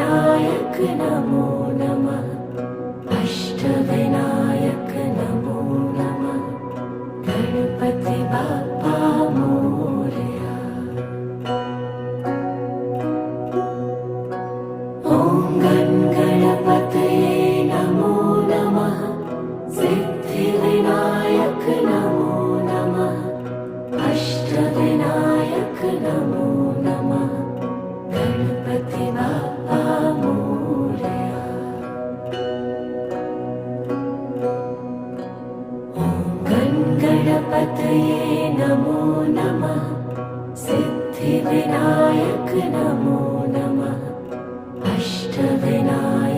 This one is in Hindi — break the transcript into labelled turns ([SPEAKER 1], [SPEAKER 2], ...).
[SPEAKER 1] सिद्धिविनायक नमो नमः। अष्टविनायक नमो नमः। गणपति बाप्पा मोरया। ॐ गणपतये नमो नमः। सिद्धिविनायक नमो नमः। अष्टविनायक नमो नमः। गणपति बाप्पा मोरया। ॐ गणपतये नमो नमः। सिद्धिविनायक नमो नमः। अष्टविनायक